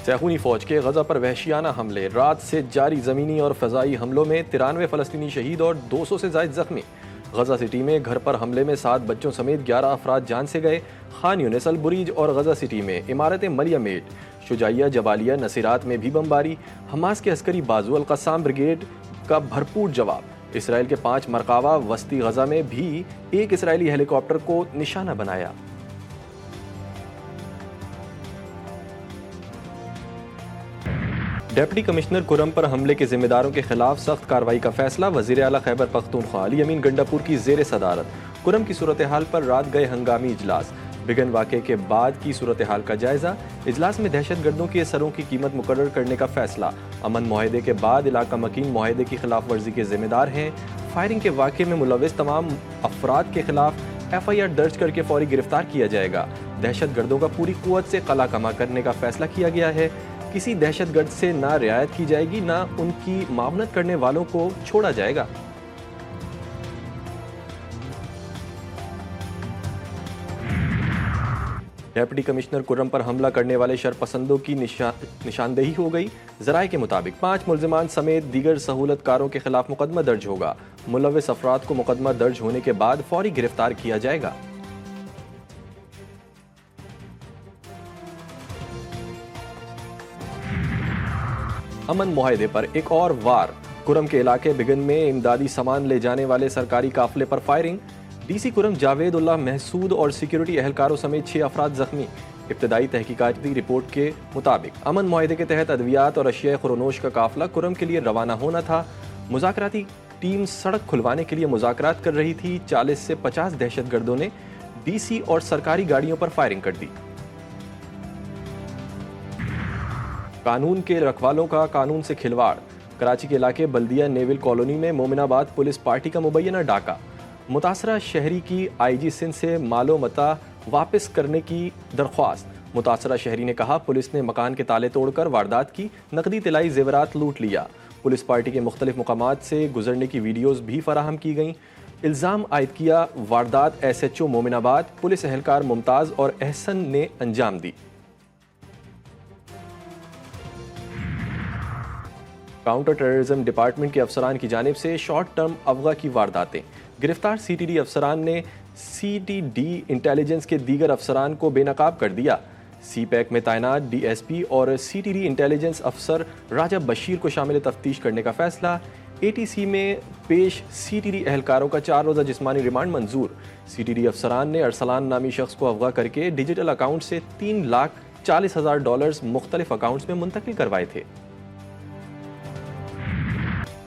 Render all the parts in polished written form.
सैहूनी फौज के गजा पर वहशियाना हमले, रात से जारी ज़मीनी और फ़ज़ाई हमलों में 93 फ़लस्तीनी शहीद और 200 से ज़ायद ज़ख्मी। गजा सिटी में घर पर हमले में 7 बच्चों समेत 11 अफराद जान से गए। खान यूनिस, अल बुरीज और गजा सिटी में इमारत मरिया मेट, शुजाइया, जबालिया, नसीरात में भी बमबारी। हमास के अस्करी बाजू अल कस्साम ब्रिगेड का भरपूर जवाब। इसराइल के 5 मरकावा वस्ती गजा में भी एक इसराइली हेलीकॉप्टर को निशाना बनाया। डिप्टी कमिश्नर कुरम पर हमले के जिम्मेदारों के खिलाफ सख्त कार्रवाई का फैसला। वज़ीर आला खैबर पख्तूनख्वा अली अमीन गंडापुर की ज़ेर सदारत कुरम की सूरत हाल पर रात गए हंगामी इजलास। बिगन वाक़े के बाद की सूरत हाल का जायजा। इजलास में दहशत गर्दों के सरों की कीमत मुकर्रर करने का फैसला। अमन मुआहदे के बाद इलाका मकीन मुआहदे की खिलाफ वर्जी के जिम्मेदार हैं। फायरिंग के वाक़े में मुलविस तमाम अफराद के खिलाफ FIR दर्ज करके फौरी गिरफ्तार किया जाएगा। दहशत गर्दों का पूरी कुव्वत से कला कमा करने का फैसला किया गया है। किसी दहशतगर्द से ना रियायत की जाएगी, ना उनकी मावनत करने वालों को छोड़ा जाएगा। डिप्टी कमिश्नर कुर्रम पर हमला करने वाले शरपसंदों की निशानदेही हो गई। जराये के मुताबिक 5 मुल्जिमान समेत दीगर सहूलतकारों के खिलाफ मुकदमा दर्ज होगा। मुलविस अफराद को मुकदमा दर्ज होने के बाद फौरी गिरफ्तार किया जाएगा। अमन मुआहदे पर एक और वार। कुरम के इलाके बिगन में इमदादी सामान ले जाने वाले सरकारी काफिले पर फायरिंग। DC कुरम जावेद उल्लाह महसूद और सिक्योरिटी एहलकारों समेत 6 अफराद जख्मी। इब्तदाई तहकीकाती रिपोर्ट के मुताबिक अमन मुआहदे के तहत अद्वियात और अशिया खुरनोश का काफिला कुरम के लिए रवाना होना था। मुज़ाकराती टीम सड़क खुलवाने के लिए मुज़ाकरात कर रही थी। 40 से 50 दहशतगर्दों ने DC और सरकारी गाड़ियों पर फायरिंग कर दी। कानून के रखवालों का कानून से खिलवाड़। कराची के इलाके बल्दिया नेवल कॉलोनी में मोमिनाबाद पुलिस पार्टी का मुबैना डाका। मुतासरा शहरी की IG सिंध से मालो मता वापस करने की दरख्वास्त। मुतासरा शहरी ने कहा, पुलिस ने मकान के ताले तोड़कर वारदात की, नकदी तिलाई जेवरात लूट लिया। पुलिस पार्टी के मुख्तलिफ मकामात से गुजरने की वीडियोज़ भी फराहम की गईं। इल्ज़ाम आयद किया, वारदात SHO मोमिनाबाद पुलिस एहलकार मुमताज़ और एहसन ने अंजाम दी। काउंटर टेररिज्म डिपार्टमेंट के अफसरान की जानिब से शॉर्ट टर्म अगवा की वारदातें। गिरफ्तार CTD अफसरान ने CTD इंटेलिजेंस के दीगर अफसरान को बेनकाब कर दिया। CPAC में तैनात DSP और CTD इंटेलिजेंस अफसर राजा बशीर को शामिल तफ्तीश करने का फैसला। ATC में पेश CTD एहलकारों का 4 रोज़ा जिस्मानी रिमांड मंजूर। CTD अफसरान ने अरसलान नामी शख्स को अगवा करके डिजिटल अकाउंट से $3,40,000 मुख्तलिफ अकाउंट्स में मुंतकिल करवाए थे।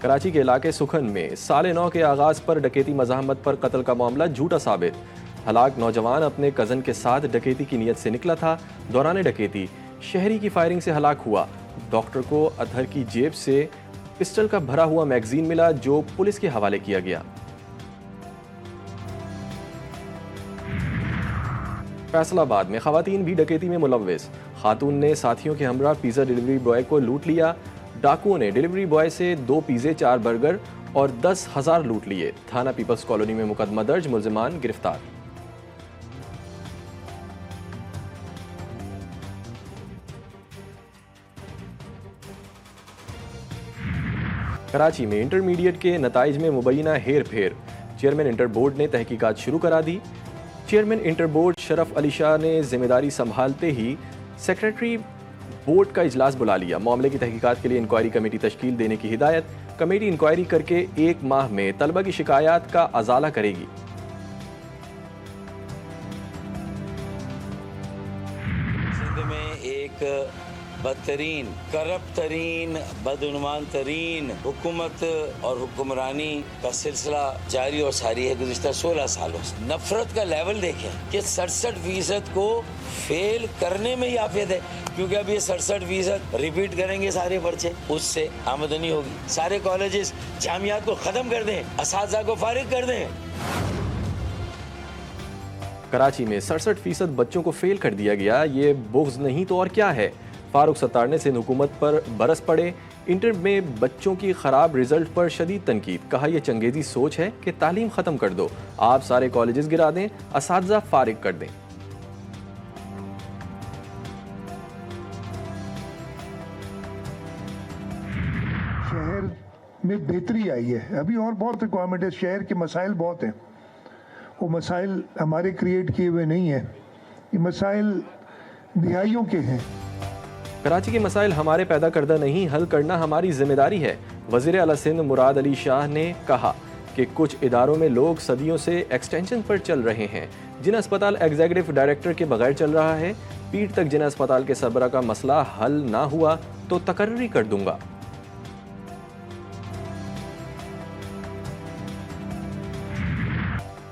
कराची के इलाके सुखन में साल 9 के आगाज पर डकैती मज़ाहमत पर कत्ल का मामला झूठा साबित। हलाक नौजवान अपने कज़न के साथ डकैती की नीयत से निकला था। दौरान डकैती शहरी की फायरिंग से हलाक हुआ। डॉक्टर को अतहर की जेब से पिस्टल का भरा हुआ मैगजीन मिला, जो पुलिस के हवाले किया गया। फैसलाबाद में खवातीन भी डकैती में मुलव्विस। खातून ने साथियों के हमरा पिज़्ज़ा डिलीवरी बॉय को लूट लिया। डाकुओं ने डिलीवरी बॉय से 2 पिज़्ज़े, 4 बर्गर और 10,000 लूट लिए। थाना पीपल्स कॉलोनी में मुकदमा दर्ज, मुल्जिमान गिरफ्तार। कराची में इंटरमीडिएट के नताइज में मुबैना हेर फेर। चेयरमैन इंटर बोर्ड ने तहकीकात शुरू करा दी। Chairman inter board Sharaf Ali Shah ने जिम्मेदारी संभालते ही सेक्रेटरी बोर्ड का इजलास बुला लिया। मामले की तहकीकात के लिए इंक्वायरी कमेटी तश्कील देने की हिदायत। कमेटी इंक्वायरी करके 1 माह में तलबा की शिकायत का अजाला करेगी। सिंध में एक बदतरीन, करप्ट तरीन, बदउनवान तरीन हुकूमत और हुक्मरानी का सिलसिला जारी और सारी है गुज़िश्ता 16 सालों से। नफरत का लेवल देखें कि 67% को फेल करने में ही आफियत है, क्योंकि अब ये 67% रिपीट करेंगे सारे पर्चे, उससे आमदनी होगी। सारे कॉलेजेस जामियात को ख़त्म कर दें, असातिज़ा को फारिग कर दें। कराची में 67% बच्चों को फेल कर दिया गया। ये बुग़्ज़ नहीं तो और क्या है। फारूक सत्तार ने सिंध हुकूमत पर बरस पड़े। इंटर में बच्चों की खराब रिजल्ट पर शदीद तनकीद। कहा, यह चंगेजी सोच है कि तालीम ख़त्म कर दो, आप सारे कॉलेजेस गिरा दें, असातिज़ा फारिग कर दें। शहर में बेहतरी आई है। अभी और बहुत रिक्वायरमेंट है, शहर के मसाइल बहुत हैं। वो मसाइल हमारे क्रिएट किए हुए नहीं हैं, ये मसाइल दिहाइयों के हैं। कराची के मसाइल हमारे पैदा करदा नहीं, हल करना हमारी जिम्मेदारी है। वज़ीर आला सिंध मुराद अली शाह ने कहा कि कुछ इदारों में लोग सदियों से एक्सटेंशन पर चल रहे हैं। जिन अस्पताल एग्जीक्यूटिव डायरेक्टर के बगैर चल रहा है, पीठ तक जिन अस्पताल के सरबरा का मसला हल ना हुआ तो तकर्री कर दूंगा।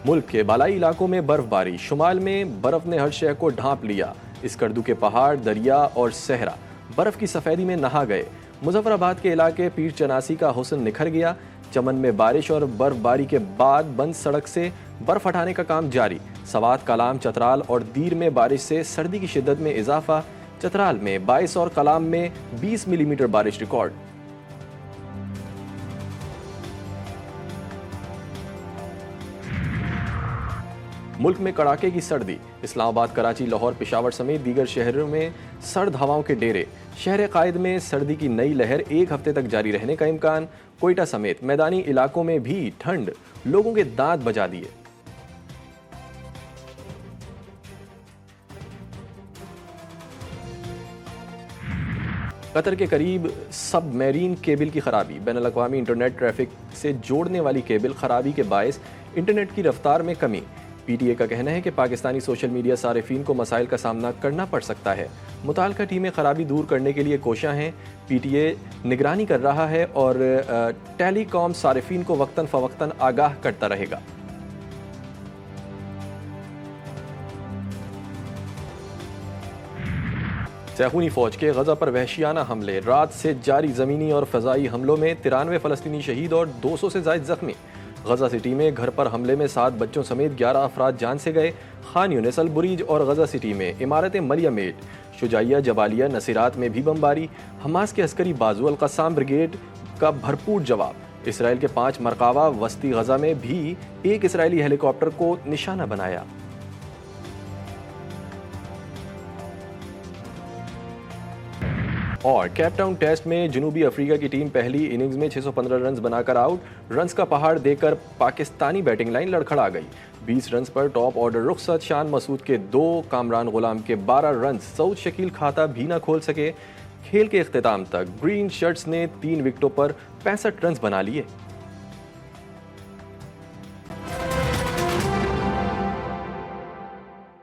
मुल्क के बालाई इलाकों में बर्फबारी, शुमाल में बर्फ ने हर शहर को ढांप लिया। इस्कर्दू के पहाड़, दरिया और सहरा बर्फ की सफेदी में नहा गए। मुजफ्फराबाद के इलाके पीर चनासी का हुस्न निखर गया। चमन में बारिश और बर्फबारी के बाद बंद सड़क से बर्फ हटाने का काम जारी। सवात, कलाम, चतराल और दीर में बारिश से सर्दी की शिद्दत में इजाफा। चतराल में 22 और कलाम में 20 मिलीमीटर बारिश रिकॉर्ड। मुल्क में कड़ाके की सर्दी। इस्लामाबाद, कराची, लाहौर, पेशावर समेत दीगर शहरों में सर्द हवाओं के डेरे। शहर कायद में सर्दी की नई लहर 1 हफ्ते तक जारी रहने का इम्कान। कोयटा समेत मैदानी इलाकों में भी ठंड लोगों के दांत बजा दिए। कतर के करीब सबमरीन केबल की खराबी। बैनुल-अक़वामी इंटरनेट ट्रैफिक से जोड़ने वाली केबल खराबी के बायस इंटरनेट की रफ्तार में कमी। पीटीए का कहना है कि पाकिस्तानी सोशल मीडिया सारिफीन को मसाइल का सामना करना पड़ सकता है। मुताल्लिका टीमें खराबी दूर करने के लिए कोशां हैं। पीटीए निगरानी कर रहा है और टेलीकॉम सारिफीन को वक्तन फ़वक्तन आगाह करता रहेगा। सहूनी फौज के गजा पर वहशियाना हमले। रात से जारी ज़मीनी और फ़ज़ाई हमलों में 93 फ़लस्तीनी शहीद और 200 से ज़ायद ज़ख्मी। गजा सिटी में घर पर हमले में 7 बच्चों समेत 11 अफराद जान से गए। खान यूनिस, अल बुरीज और गजा सिटी में इमारत मरिया मेट, शुजाइया, जबालिया, नसीरात में भी बमबारी। हमास के अस्करी बाजू अल कस्साम ब्रिगेड का भरपूर जवाब। इसराइल के 5 मरकावा वस्ती गजा में भी एक इसराइली हेलीकॉप्टर को निशाना बनाया। और कैपटाउन टेस्ट में जनूबी अफ्रीका की टीम पहली इनिंग्स में 615 रन बनाकर आउट। रन्स का पहाड़ देकर पाकिस्तानी बैटिंग लाइन लड़खड़ा गई। 20 रन पर टॉप ऑर्डर रुखसत। शान मसूद के 2, कामरान गुलाम के 12 रन। सऊद शकील खाता भी न खोल सके। खेल के इख्तिताम तक ग्रीन शर्ट्स ने 3 विकेटों पर 65 रन बना लिए।